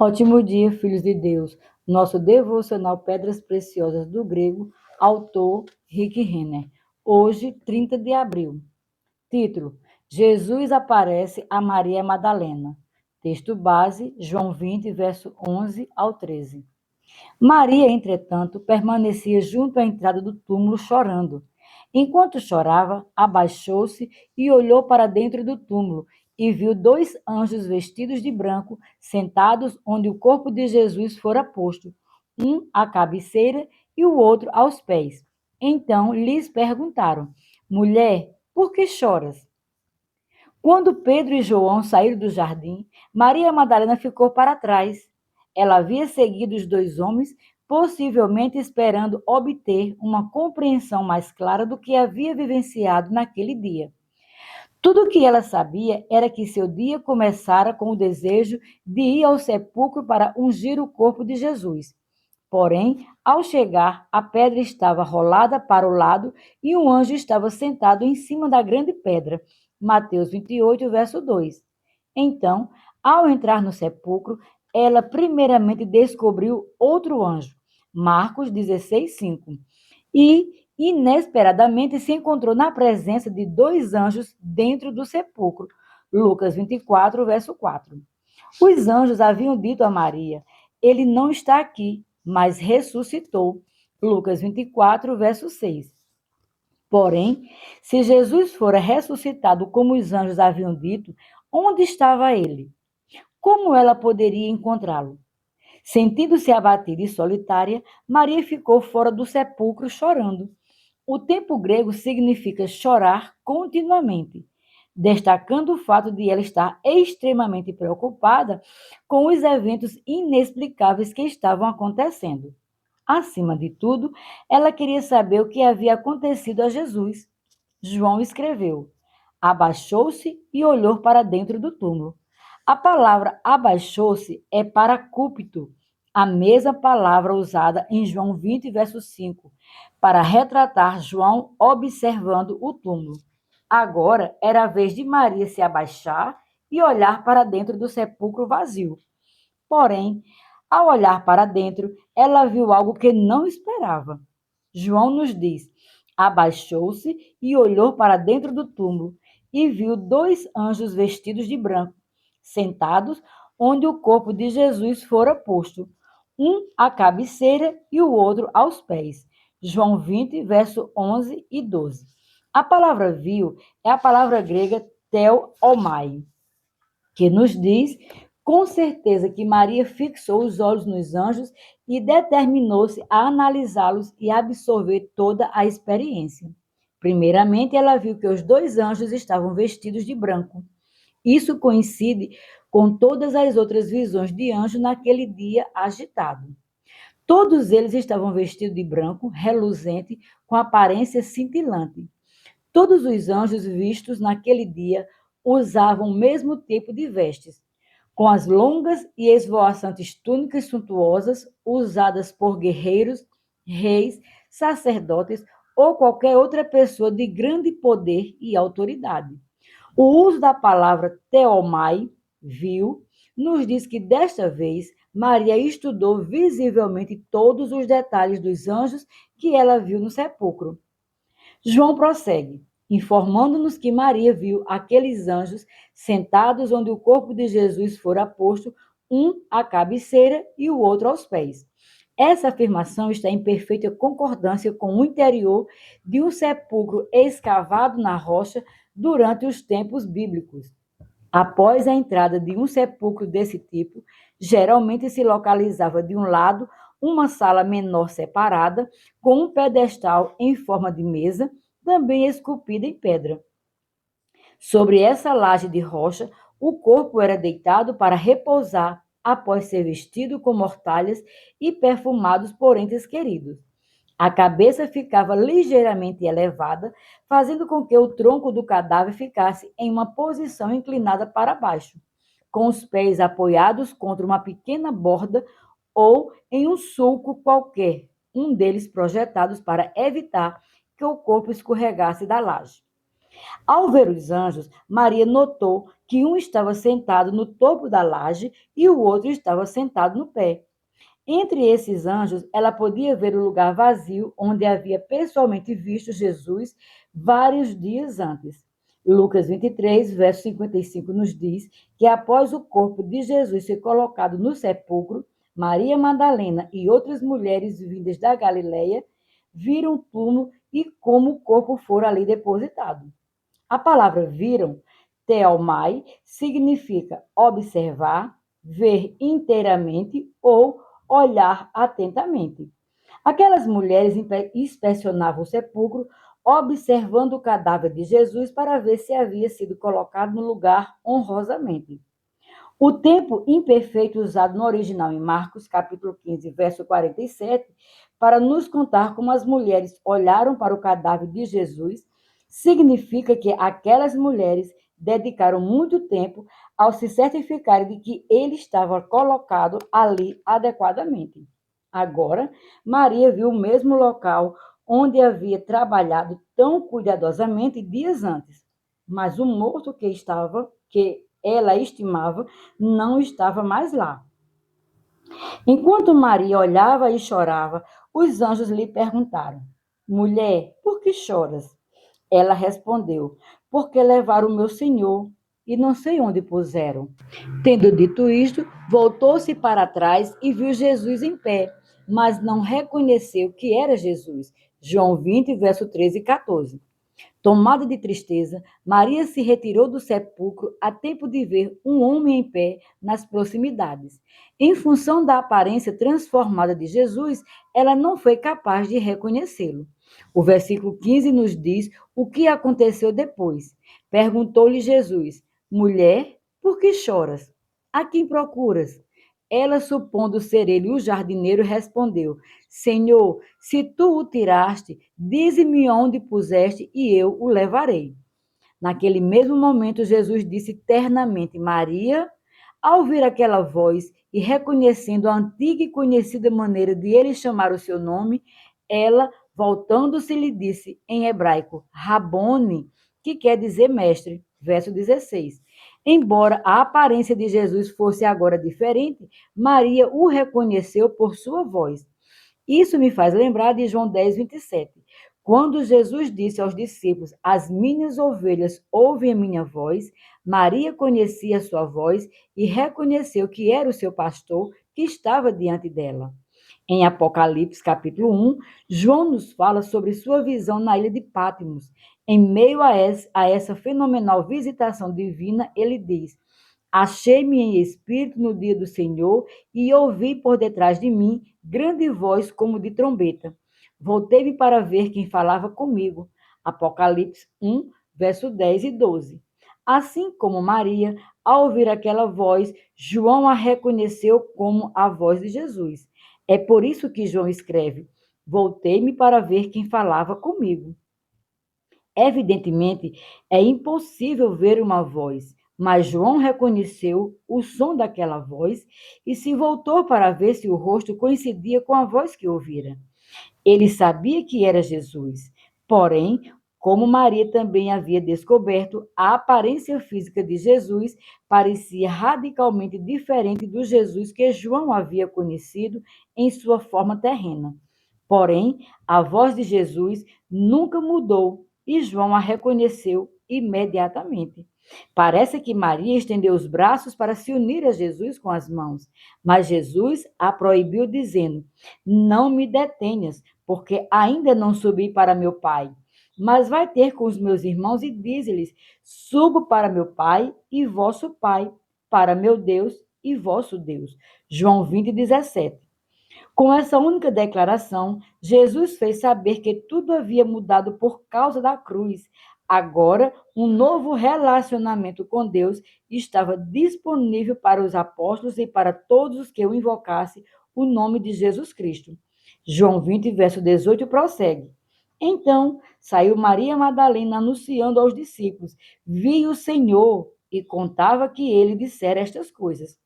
Ótimo dia, filhos de Deus. Nosso devocional Pedras Preciosas do Grego, autor Rick Renner. Hoje, 30 de abril. Título: Jesus aparece a Maria Madalena. Texto base, João 20, verso 11 ao 13. Maria, entretanto, permanecia junto à entrada do túmulo chorando. Enquanto chorava, abaixou-se e olhou para dentro do túmulo e viu dois anjos vestidos de branco sentados onde o corpo de Jesus fora posto, um à cabeceira e o outro aos pés. Então lhes perguntaram: Mulher, por que choras? Quando Pedro e João saíram do jardim, Maria Madalena ficou para trás. Ela havia seguido os dois homens, possivelmente esperando obter uma compreensão mais clara do que havia vivenciado naquele dia. Tudo o que ela sabia era que seu dia começara com o desejo de ir ao sepulcro para ungir o corpo de Jesus. Porém, ao chegar, a pedra estava rolada para o lado e um anjo estava sentado em cima da grande pedra. Mateus 28, verso 2. Então, ao entrar no sepulcro, ela primeiramente descobriu outro anjo. Marcos 16, 5. E, inesperadamente, se encontrou na presença de dois anjos dentro do sepulcro. Lucas 24, verso 4. Os anjos haviam dito a Maria: Ele não está aqui, mas ressuscitou. Lucas 24, verso 6. Porém, se Jesus fora ressuscitado como os anjos haviam dito, onde estava ele? Como ela poderia encontrá-lo? Sentindo-se abatida e solitária, Maria ficou fora do sepulcro chorando. O tempo grego significa chorar continuamente, destacando o fato de ela estar extremamente preocupada com os eventos inexplicáveis que estavam acontecendo. Acima de tudo, ela queria saber o que havia acontecido a Jesus. João escreveu: abaixou-se e olhou para dentro do túmulo. A palavra abaixou-se é paracúpito, a mesma palavra usada em João 20, verso 5, para retratar João observando o túmulo. Agora era a vez de Maria se abaixar e olhar para dentro do sepulcro vazio. Porém, ao olhar para dentro, ela viu algo que não esperava. João nos diz: abaixou-se e olhou para dentro do túmulo e viu dois anjos vestidos de branco, sentados onde o corpo de Jesus fora posto, um à cabeceira e o outro aos pés. João 20, verso 11 e 12. A palavra viu é a palavra grega theomai, que nos diz com certeza que Maria fixou os olhos nos anjos e determinou-se a analisá-los e absorver toda a experiência. Primeiramente, ela viu que os dois anjos estavam vestidos de branco. Isso coincide com todas as outras visões de anjo naquele dia agitado. Todos eles estavam vestidos de branco, reluzente, com aparência cintilante. Todos os anjos vistos naquele dia usavam o mesmo tipo de vestes, com as longas e esvoaçantes túnicas suntuosas usadas por guerreiros, reis, sacerdotes ou qualquer outra pessoa de grande poder e autoridade. O uso da palavra teomai, viu, nos diz que desta vez Maria estudou visivelmente todos os detalhes dos anjos que ela viu no sepulcro. João prossegue, informando-nos que Maria viu aqueles anjos sentados onde o corpo de Jesus fora posto, um à cabeceira e o outro aos pés. Essa afirmação está em perfeita concordância com o interior de um sepulcro escavado na rocha durante os tempos bíblicos. Após a entrada de um sepulcro desse tipo, geralmente se localizava de um lado uma sala menor separada, com um pedestal em forma de mesa, também esculpida em pedra. Sobre essa laje de rocha, o corpo era deitado para repousar após ser vestido com mortalhas e perfumados por entes queridos. A cabeça ficava ligeiramente elevada, fazendo com que o tronco do cadáver ficasse em uma posição inclinada para baixo, com os pés apoiados contra uma pequena borda ou em um sulco qualquer, um deles projetados para evitar que o corpo escorregasse da laje. Ao ver os anjos, Maria notou que um estava sentado no topo da laje e o outro estava sentado no pé. Entre esses anjos, ela podia ver o lugar vazio onde havia pessoalmente visto Jesus vários dias antes. Lucas 23, verso 55, nos diz que após o corpo de Jesus ser colocado no sepulcro, Maria Madalena e outras mulheres vindas da Galileia viram o túmulo e como o corpo fora ali depositado. A palavra viram, theomai, significa observar, ver inteiramente ou olhar atentamente. Aquelas mulheres inspecionavam o sepulcro, observando o cadáver de Jesus para ver se havia sido colocado no lugar honrosamente. O tempo imperfeito usado no original em Marcos, capítulo 15, verso 47, para nos contar como as mulheres olharam para o cadáver de Jesus, significa que aquelas mulheres dedicaram muito tempo ao se certificarem de que ele estava colocado ali adequadamente. Agora, Maria viu o mesmo local onde havia trabalhado tão cuidadosamente dias antes, mas o morto que ela estimava, não estava mais lá. Enquanto Maria olhava e chorava, os anjos lhe perguntaram: Mulher, por que choras? Ela respondeu: Porque levaram o meu Senhor e não sei onde puseram. Tendo dito isto, voltou-se para trás e viu Jesus em pé, mas não reconheceu que era Jesus. João 20, verso 13 e 14. Tomada de tristeza, Maria se retirou do sepulcro a tempo de ver um homem em pé nas proximidades. Em função da aparência transformada de Jesus, ela não foi capaz de reconhecê-lo. O versículo 15 nos diz o que aconteceu depois. Perguntou-lhe Jesus: Mulher, por que choras? A quem procuras? Ela, supondo ser ele o jardineiro, respondeu: Senhor, se tu o tiraste, dize-me onde puseste e eu o levarei. Naquele mesmo momento, Jesus disse ternamente: Maria. Ao ouvir aquela voz e reconhecendo a antiga e conhecida maneira de ele chamar o seu nome, ela, voltando-se, lhe disse em hebraico: Rabone, que quer dizer mestre. Verso 16. Embora a aparência de Jesus fosse agora diferente, Maria o reconheceu por sua voz. Isso me faz lembrar de João 10, 27. Quando Jesus disse aos discípulos: As minhas ovelhas ouvem a minha voz, Maria conhecia a sua voz e reconheceu que era o seu pastor que estava diante dela. Em Apocalipse, capítulo 1, João nos fala sobre sua visão na ilha de Patmos. Em meio a essa fenomenal visitação divina, ele diz: Achei-me em espírito no dia do Senhor e ouvi por detrás de mim grande voz como de trombeta. Voltei-me para ver quem falava comigo. Apocalipse 1, verso 10 e 12. Assim como Maria, ao ouvir aquela voz, João a reconheceu como a voz de Jesus. É por isso que João escreve: Voltei-me para ver quem falava comigo. Evidentemente, é impossível ver uma voz, mas João reconheceu o som daquela voz e se voltou para ver se o rosto coincidia com a voz que ouvira. Ele sabia que era Jesus, porém, como Maria também havia descoberto, a aparência física de Jesus parecia radicalmente diferente do Jesus que João havia conhecido em sua forma terrena. Porém, a voz de Jesus nunca mudou e João a reconheceu imediatamente. Parece que Maria estendeu os braços para se unir a Jesus com as mãos, mas Jesus a proibiu, dizendo: Não me detenhas, porque ainda não subi para meu Pai. Mas vai ter com os meus irmãos e diz-lhes: Subo para meu Pai e vosso Pai, para meu Deus e vosso Deus. João 20, 17. Com essa única declaração, Jesus fez saber que tudo havia mudado por causa da cruz. Agora, um novo relacionamento com Deus estava disponível para os apóstolos e para todos os que o invocassem o nome de Jesus Cristo. João 20, verso 18 prossegue. Então, saiu Maria Madalena anunciando aos discípulos: Vi o Senhor, e contava que ele dissera estas coisas.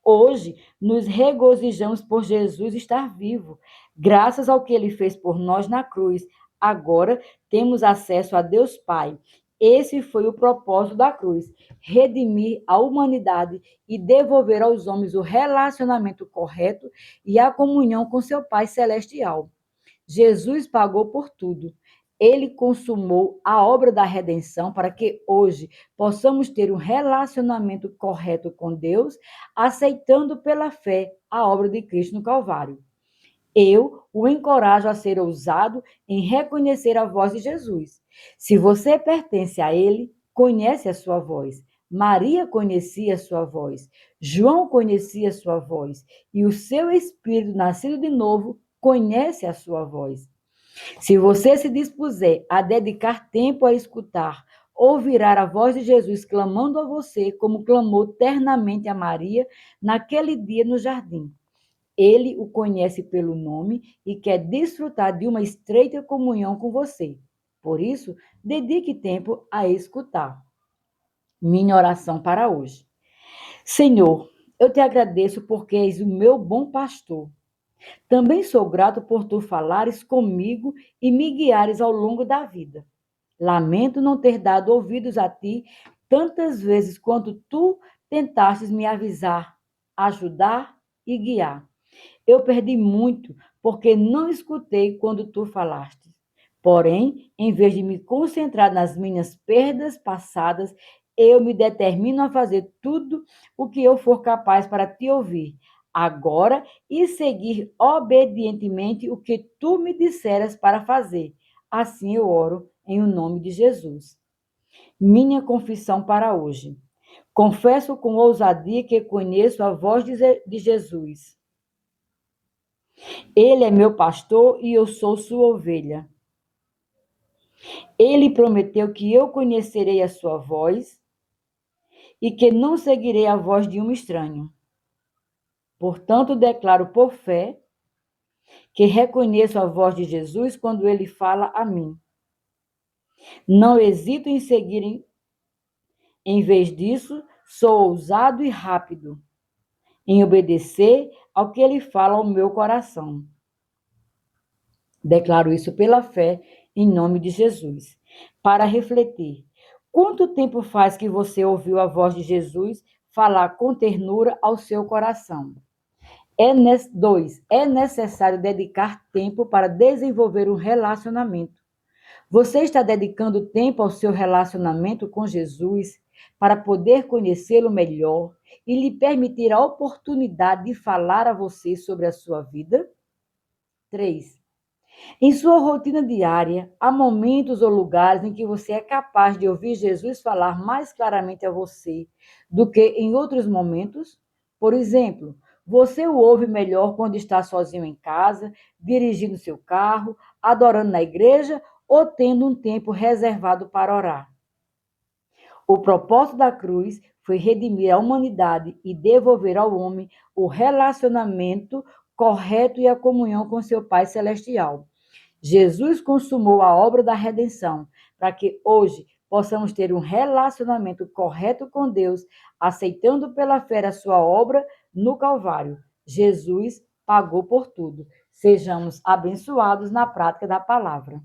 Hoje nos regozijamos por Jesus estar vivo, graças ao que ele fez por nós na cruz. Agora temos acesso a Deus Pai. Esse foi o propósito da cruz: redimir a humanidade e devolver aos homens o relacionamento correto e a comunhão com seu Pai Celestial. Jesus pagou por tudo. Ele consumou a obra da redenção para que hoje possamos ter um relacionamento correto com Deus, aceitando pela fé a obra de Cristo no Calvário. Eu o encorajo a ser ousado em reconhecer a voz de Jesus. Se você pertence a ele, conhece a sua voz. Maria conhecia a sua voz. João conhecia a sua voz. E o seu espírito nascido de novo conhece a sua voz. Se você se dispuser a dedicar tempo a escutar, ouvirá a voz de Jesus clamando a você, como clamou ternamente a Maria naquele dia no jardim. Ele o conhece pelo nome e quer desfrutar de uma estreita comunhão com você. Por isso, dedique tempo a escutar. Minha oração para hoje. Senhor, eu te agradeço porque és o meu bom pastor. Também sou grato por tu falares comigo e me guiares ao longo da vida. Lamento não ter dado ouvidos a ti tantas vezes quanto tu tentastes me avisar, ajudar e guiar. Eu perdi muito porque não escutei quando tu falaste. Porém, em vez de me concentrar nas minhas perdas passadas, eu me determino a fazer tudo o que eu for capaz para te ouvir agora e seguir obedientemente o que tu me disseras para fazer. Assim eu oro em o nome de Jesus. Minha confissão para hoje. Confesso com ousadia que conheço a voz de Jesus. Ele é meu pastor e eu sou sua ovelha. Ele prometeu que eu conhecerei a sua voz e que não seguirei a voz de um estranho. Portanto, declaro por fé que reconheço a voz de Jesus quando ele fala a mim. Não hesito em seguir, em vez disso, sou ousado e rápido em obedecer ao que ele fala ao meu coração. Declaro isso pela fé, em nome de Jesus. Para refletir, quanto tempo faz que você ouviu a voz de Jesus falar com ternura ao seu coração? 2. É necessário dedicar tempo para desenvolver um relacionamento. Você está dedicando tempo ao seu relacionamento com Jesus para poder conhecê-lo melhor e lhe permitir a oportunidade de falar a você sobre a sua vida? 3. Em sua rotina diária, há momentos ou lugares em que você é capaz de ouvir Jesus falar mais claramente a você do que em outros momentos? Por exemplo, você o ouve melhor quando está sozinho em casa, dirigindo seu carro, adorando na igreja ou tendo um tempo reservado para orar. O propósito da cruz foi redimir a humanidade e devolver ao homem o relacionamento correto e a comunhão com seu Pai Celestial. Jesus consumou a obra da redenção para que hoje possamos ter um relacionamento correto com Deus, aceitando pela fé a sua obra no Calvário. Jesus pagou por tudo. Sejamos abençoados na prática da palavra.